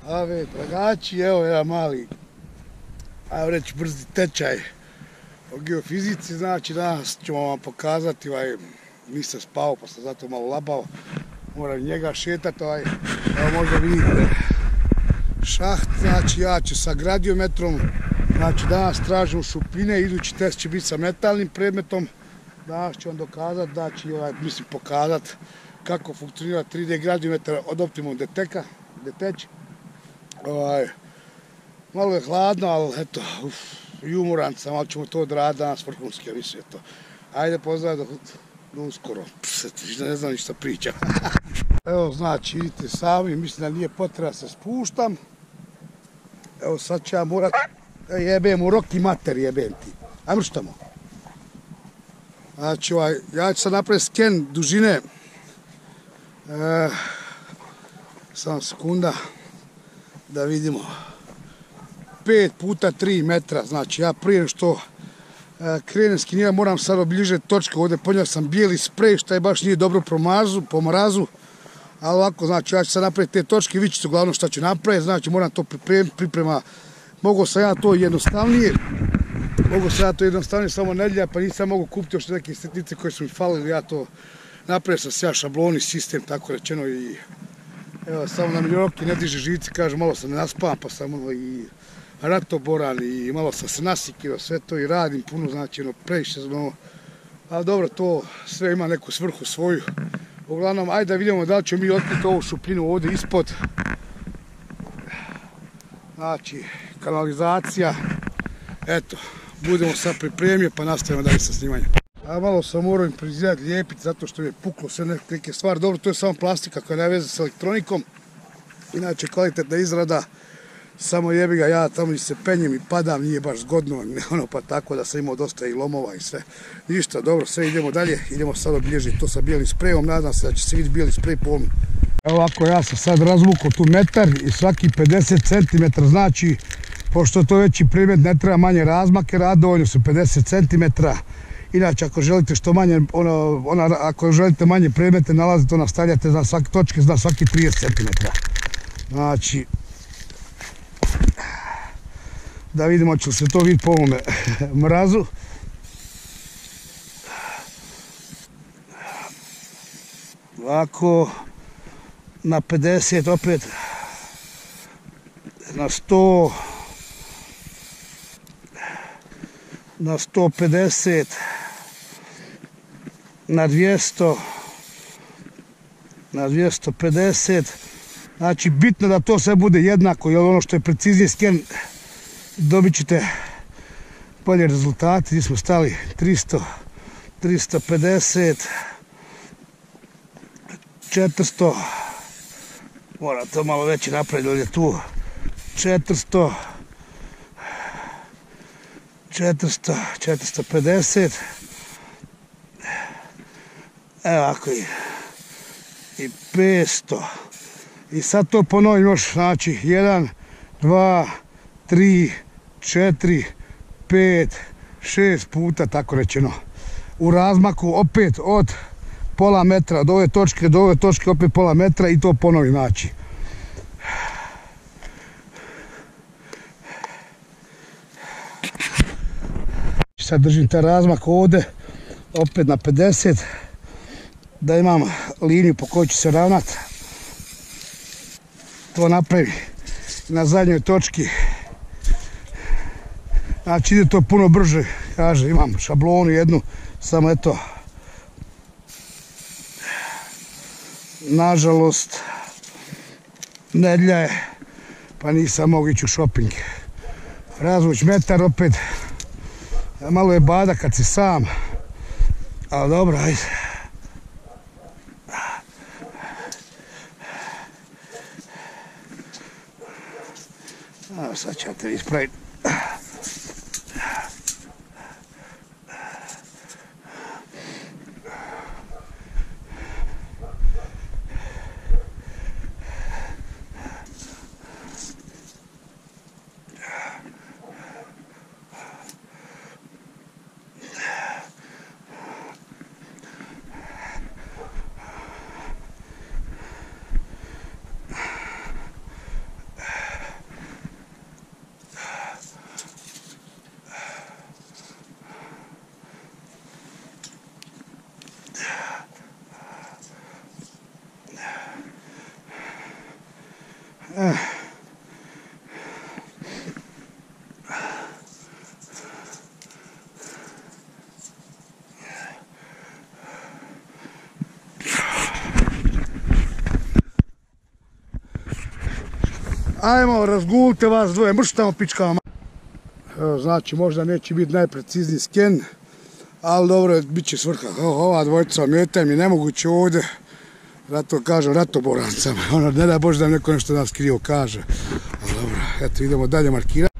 Ave, tragači, evo jedan mali, ajmo reći brzi tečaj o geofizici, znači danas ćemo vam pokazati, nisam spao pa sam zato malo labao, moram njega šetati, evo možda vidite šaht, znači ja ću sa gradiometrom, znači danas tražim šupljine, idući test će biti sa metalnim predmetom, danas ću vam dokazati, znači pokazati kako funkcionira 3D gradiometar od Optimum Detect. Malo je hladno, ali eto, i umoran sam, ali ćemo to odraditi danas vrhunski, ja mislim, eto. Ajde, pozdrav do uskoro. Ne znam ništa pričam. Evo, znači, vidite sami, mislim da nije potreba se spuštam. Evo, sad ću ja morat, jebem u roki mater, jebem ti. Ajmo štamo. Znači, ja ću sad napraviti sken dužine. Samo sekunda. Da vidimo. 5 puta 3 metra, znači ja prije što krenem skiniram moram sad obilježiti točke, ovdje ponio sam bijeli sprej što je baš nije dobro po mrazu, ali ovako znači ja ću sad napraviti te točke, vi ćete uglavnom šta ću napraviti, znači moram to priprema, mogu sam ja to jednostavnije, samo nedjelja pa nisam mogu kupiti još neke sitnice koje su mi falili, ja to napravio sam se ja šabloni, sistem tako rečeno i evo samo na miljoki ne diže žice, kažem malo sam ne naspavam pa sam i ratoboran i malo sam se nasikio, sve to i radim puno, znači previše znam, ali dobro, to sve ima neku svrhu svoju. Uglavnom, ajde da vidimo da li ćemo mi otkriti ovu šupljinu ovdje ispod. Znači, kanalizacija, eto, budemo sad pripremio pa nastavimo dalje sa snimanjem. A malo sam morao improvizirati, lijepiti zato što mi je puklo sve neke stvari, dobro, to je samo plastika koja nema veze s elektronikom, inače kvalitetna izrada. Samo jebi ga, ja tamo se penjem i padam, nije baš zgodno, pa tako da sam imao dosta i lomova i sve. Ništa, dobro, sve idemo dalje, idemo sad obilježiti to sa bijelim sprejom, nadam se da će se vidjeti bijeli sprej po ovom. Evo ovako, ja sam sad razvukao tu metar i svaki 50 cm, znači, pošto to veći predmet ne treba manje razmake raditi, dovoljno su 50 cm. Inače, ako želite što manje, ako želite manje predmete nalazite, nastavljate na svake točke, na svaki 30 cm. Znači, da vidimo će se to vidjeti po ovome mrazu. Ovako, na 50 opet, na 100, na 150, na 200, na 250. Znači, bitno da to sve bude jednako, jer ono što je precizniji sken, dobit ćete bolje rezultate. Gdje smo stali? 300, 350, 400, moram to malo veće napraviti, jer je tu 400, 400, 450, evo ako i 500. I sad to ponovim još, znači 1, 2, 3, 4, 5, 6 puta, tako rečeno. U razmaku opet od pola metra, od ove točke do ove točke opet pola metra i to ponovim, znači. Sad držim taj razmak ovdje, opet na 50, da imam liniju po kojoj ću se ravnati. To napravi na zadnjoj točki. Znači ide to puno brže, kaže, imam šablonu jednu, samo eto, nažalost, nedjelja je, pa nisam mogu ići u shopping. Razvuć metar opet, malo je bada kad si sam, ali dobro, ajde. Sad ću te ispraviti. Ajmo, razgulite vas dvoje, mrš tamo pičkama. Evo, znači možda neće biti najprecizniji sken, ali dobro, bit će svrha. Ova dvojica omete mi nemoguće ovdje, zato kažem ratoborancama, ono, ne da Bože da neko nešto nas krivo kaže. Ali dobro, eto idemo dalje markirati.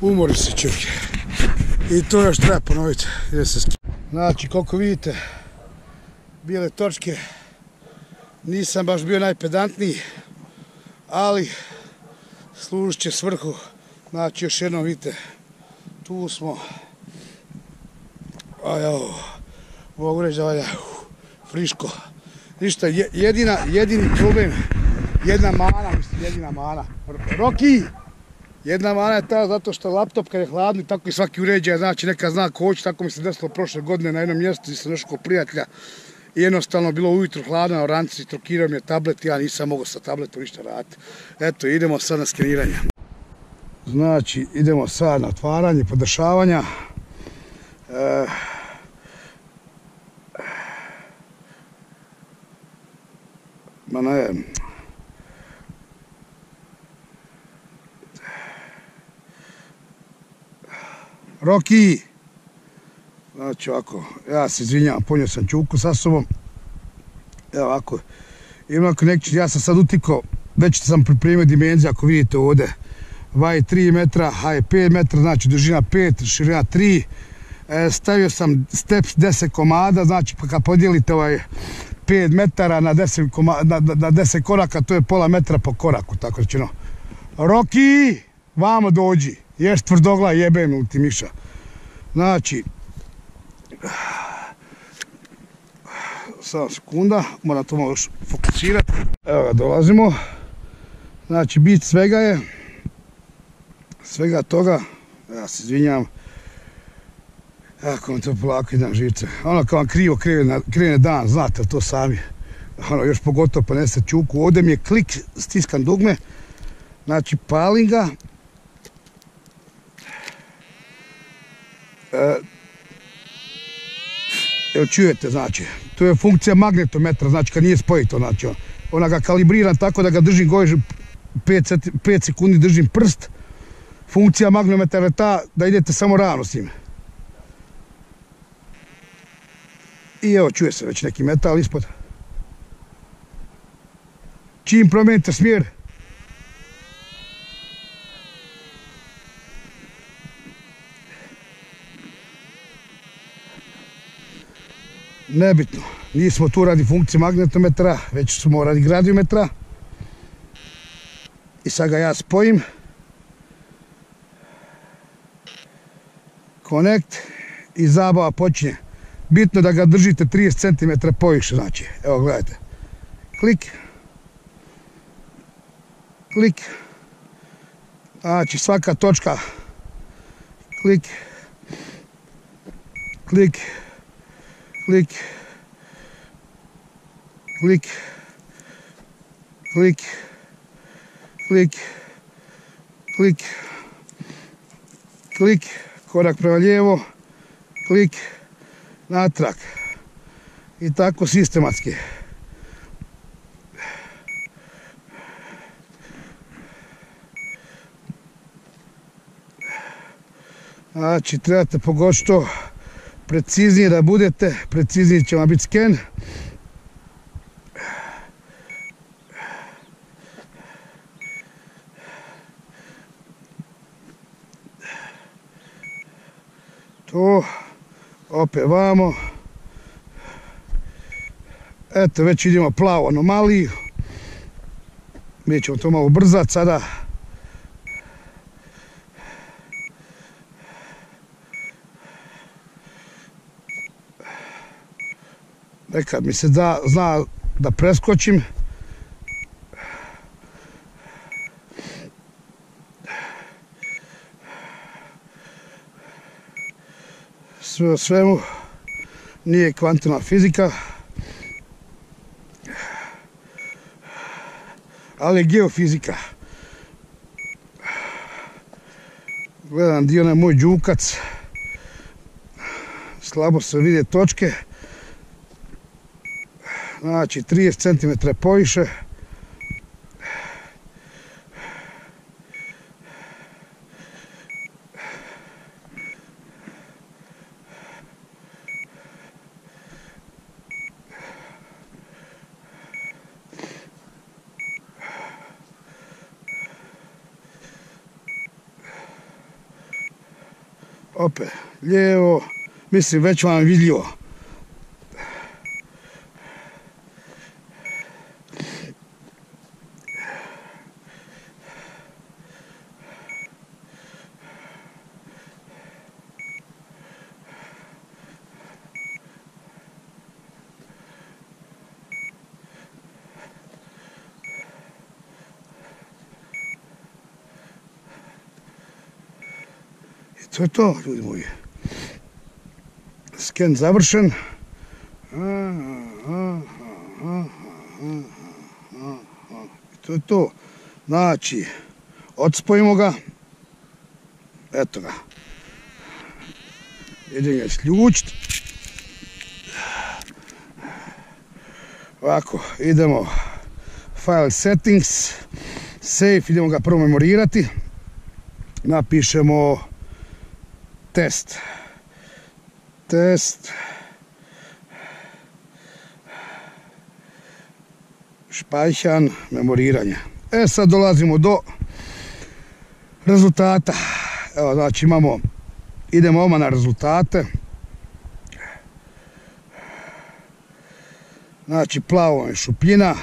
Umori se čovjek. I to još treba ponoviti. Znači, koliko vidite, bijele točke, nisam baš bio najpedantniji, ali služit će svrhu. Znači, još jednom vidite, tu smo. A evo, mogu reći da valja, friško. Ništa, jedini problem, jedina mana. Roki! Jedna mana je ta zato što laptop kad je hladni, tako i svaki uređaj, znači neka zna ko hoće, tako mi se desilo prošle godine na jednom mjestu gdje sam našao kod prijatelja. I jednostavno bilo ujutro hladno, oranci, trokirao mi je tablet, ja nisam mogao sa tabletom ništa raditi. Eto, idemo sad na skeniranje. Znači, idemo sad na otvaranje, podešavanja. Roki! Znači ovako, ja se izvinjavam, ponio sam čuku sa sobom. Evo ovako, imam konekciju, ja sam sad utikao, već sam pripremio dimenzije, ako vidite ovdje. Vaj 3 metra, haj 5 metra, znači dužina 5, širina 3. Stavio sam steps 10 komada, znači kad podijelite ovaj 5 metara na 10 koraka, to je pola metra po koraku, tako rečeno. Roki, vamo dođi. Ješ tvrdogla, jebem u ti miša. Znači, samo sekunda, moram to malo još fokusirati. Evo ga, dolazimo. Znači, bit svega toga, ja se izvinjam, ako vam to polako idem živce. Ono kao vam krivo krene dan, znate to sami. Ono, još pogotovo ponese čuku. Ovdje mi je klik, stiskam dugme, znači palim ga. Evo čujete, znači, to je funkcija magnetometra, znači kad nije spojito, znači ona ga kalibriram tako da ga držim gore 5 sekundi držim prst. Funkcija magnetometra je ta da idete samo ravno s njim. I evo čuje se već neki metal ispod. Čim promijenite smjer, nebitno, nismo tu radi funkcije magnetometra, već smo radi gradiometra. I sad ga ja spojim. Connect i zabava počinje. Bitno da ga držite 30 cm poviše, znači, evo gledajte. Klik. Klik. Znači svaka točka. Klik. Klik. Klik, klik, klik, klik, klik, klik, korak prema lijevo, klik, natrag i tako sistematski. Znači trebate pogotovo preciznije da budete, preciznije će vam biti sken. To, opet vamo. Eto, već idemo plavu anomaliju. Mi ćemo to malo ubrzati sada. Nekad mi se zna da preskočim. Sve o svemu nije kvantumna fizika, ali geofizika. Gledam dio na moj đukac, slabo se vide točke, znači 30 cm poviše. Opet, lijevo, mislim već vam je vidljivo. To je to, ljudi moji. Sken završen. To je to. Znači, odspojimo ga. Eto ga. Idem ga isključiti. Ovako, idemo. File settings. Save, idemo ga prvo memorirati. Napišemo test. Speichern, memoriranje. Sad dolazimo do rezultata. Evo, znači idemo odmah na rezultate. Znači plavo je šupljina.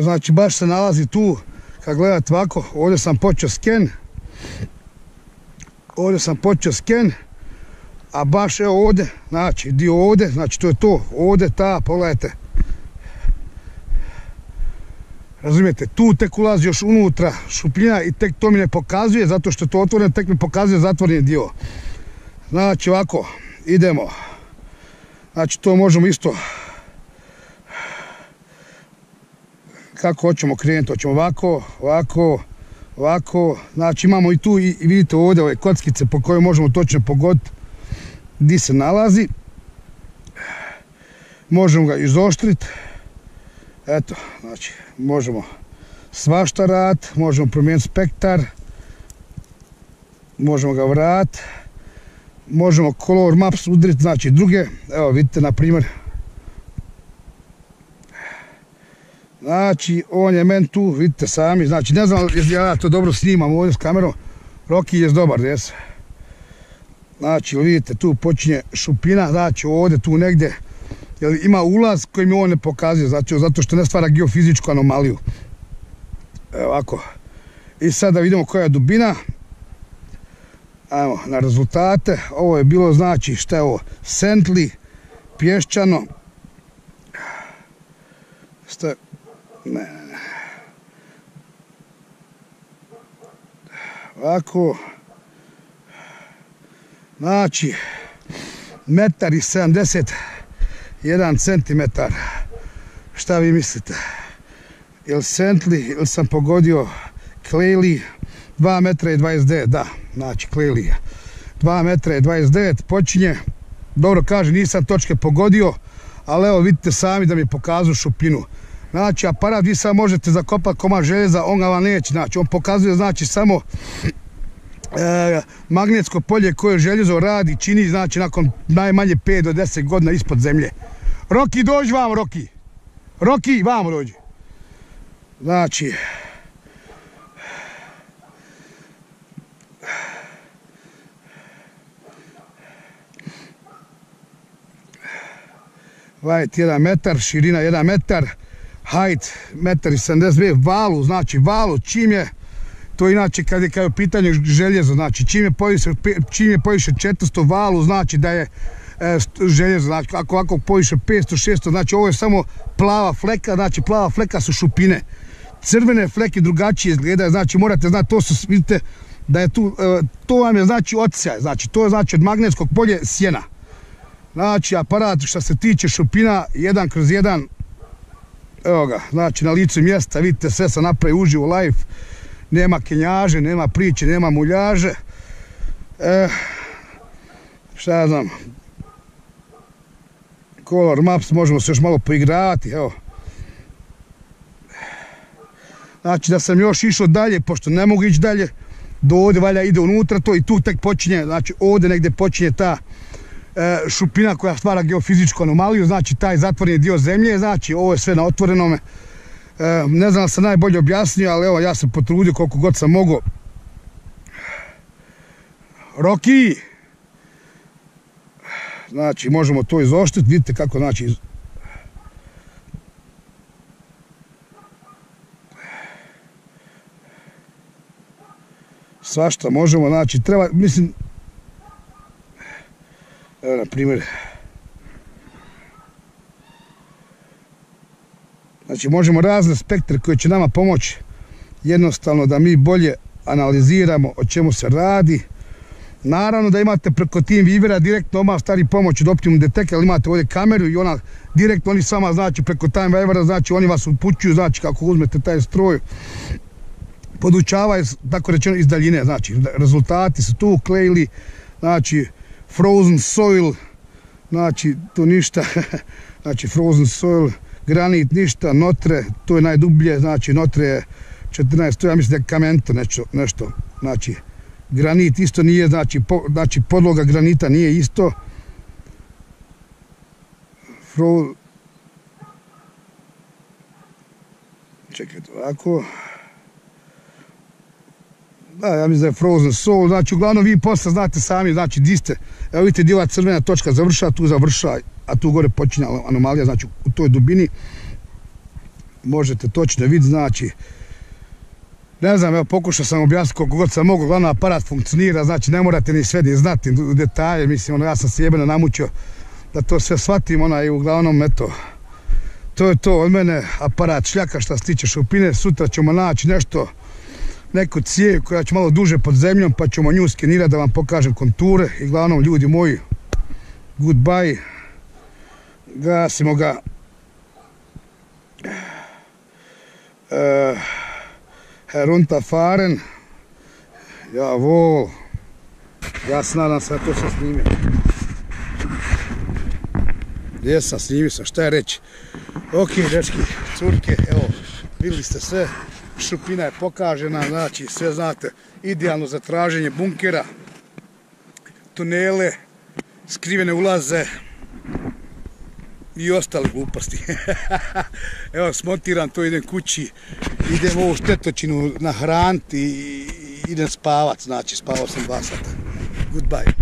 Znači baš se nalazi tu, kad gledate ovako, ovdje sam počeo sken, a baš evo ovdje, znači dio ovdje, znači to je to, ovdje pogledajte. Razumijete, tu tek ulazi još unutra šupljina i tek to mi ne pokazuje, zato što je to otvoreno, tek mi pokazuje zatvoreni dio. Znači ovako, idemo, znači to možemo isto, kako hoćemo krenuti, hoćemo ovako, znači imamo i tu i vidite ovdje ove kockice po koje možemo točno pogoditi gdje se nalazi. Možemo ga izoštriti, eto, znači možemo svašta raditi, možemo promijeniti spektar, možemo ga vratiti, možemo color maps udriti, znači druge, evo vidite na primjer. Znači, on je meni tu, vidite sami, znači ne znam jesi ja to dobro snimam ovdje s kamerom, Rocky je dobar, jes. Znači, vidite, tu počinje šupljina, znači ovdje, tu negdje, jer ima ulaz koji mi on ne pokazuje, znači, zato što ne stvara geofizičku anomaliju. Evo ovako. I sada vidimo koja je dubina. Ajmo na rezultate, ovo je bilo, znači, šta je ovo, sentli, pješčano, ne. Ovako. Znači 1,71 centimetar. Šta vi mislite? Ili sentli ili sam pogodio Clearly 2,29 m, da, znači Clearly 2,29 m počinje. Dobro kaže, nisam točke pogodio, ali evo vidite sami da mi pokazuju šupljinu. Znači aparat vi sad možete zakopati komad željeza, on ga vam neće, znači on pokazuje znači samo magnetsko polje koje željezo radi, čini znači nakon najmanje 5 do 10 godina ispod zemlje. Roki, dođi vamo, Roki. Roki, vamo dođi. Znači... Vajt 1 metar, širina 1 metar, hajt 1,72 m, valu, znači valu, čim je, to inače kad je u pitanju željezo, znači čim je poviše 400 valu, znači da je željezo, znači ako ovako poviše 500, 600, znači ovo je samo plava fleka, znači plava fleka su šupine. Crvene fleke drugačije izgledaju, znači morate znati, to su, vidite, da je tu, to vam je znači odsjaj, znači to je znači od magnetskog polja sjena. Znači aparat što se tiče šupina 1/1, evo ga, znači na licu mjesta, vidite sve sam napravio uživo live, nema kenjaže, nema priče, nema muljaže, šta ja znam, color maps, možemo se još malo poigravati, evo. Znači da sam još išao dalje, pošto ne mogu ići dalje, do ovdje valja ide unutra to i tu tek počinje, znači ovdje negdje počinje ta šupina koja stvara geofizičku anomaliju, znači taj zatvoreni dio zemlje, znači ovo je sve na otvorenome. Ne znam da sam najbolje objasnio, ali evo ja sam potrudio koliko god sam mogao. Roki! Znači možemo to izoštriti, vidite kako znači svašta možemo, znači treba, mislim, evo na primjer, znači možemo razne spektre koje će nama pomoći jednostavno da mi bolje analiziramo o čemu se radi. Naravno da imate preko TeamViewera direktno odmah stari pomoć od Optimum Detector, ali imate ovdje kameru i ona direktno oni sama znači preko TeamViewera, znači oni vas upućuju, znači kako uzmete taj stroj, podučavaju tako rečeno iz daljine, znači rezultati su tu, klejli, znači frozen soil, znači tu ništa, znači frozen soil, granit ništa, notre, to je najdublje, znači notre je 14, to ja mislim da je kamento nešto, znači granit isto nije, znači podloga granita nije isto. Čekajte ovako. Da, ja mislim da je frozen soil, znači uglavnom vi posle znate sami, znači di ste, evo vidite gdje ova crvena točka završava, tu završava, a tu gore počinje anomalija, znači u toj dubini možete točno vidjeti, znači ne znam, evo pokušao sam objasniti koliko god sam mogu, uglavnom aparat funkcionira, znači ne morate ni sve znati u detalje, mislim, ja sam se jebeno namučio da to sve shvatim, i uglavnom, eto, to je to od mene, aparat šljaka što se tiče šupine, sutra ćemo naći neku cijev koja će malo duže pod zemljom, pa ćemo nju skenirati da vam pokažem konture i uglavnom, ljudi moji, goodbye, gasimo ga. Herunterfahren, jawohl, ja se nadam se da to sam snimio. Gdje sam snimio sam, šta je reći? Ok, dečki, curke, evo, vidjeli ste sve, šupina je pokažena, znači sve znate, idealno za traženje bunkera, tunele, skrivene ulaze i ostale gluposti. Evo, smontiram to, idem kući, idem ovu štetočinu nahraniti i idem spavat, znači spavao sam 2 sata. Goodbye.